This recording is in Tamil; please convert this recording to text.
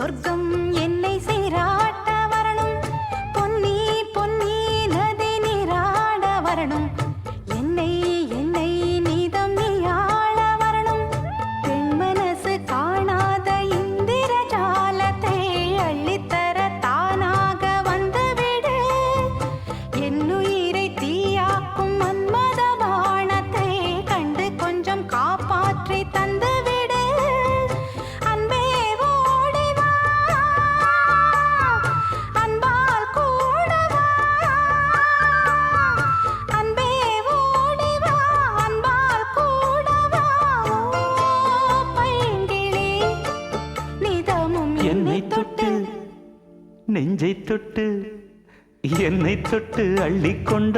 சொர்க்கம் என்னை சீராட்ட வரணும், பொன்னி பொன்னி நதி நீராட வரணும், என்னை என்னை நீதம் நீயாள வரணும். பெண் மனசு காணாத இந்திர ஜாலத்தை அள்ளித்தர தானாக வந்துவிடு. என்னுயிரை தீயாக்கும் மன்மத பாணத்தை கண்டு கொஞ்சம் காப்பாற்றி தந்துவிடு. அன்பே ஓடி வா, அன்பால் கூட வா. அன்பே ஓடி வா, அன்பால் கூட வா. ஓ பைங்கிளி, நிதமும் என்னை தொட்டு நெஞ்சை தொட்டு என்னை தொட்டு அள்ளிக்கொண்ட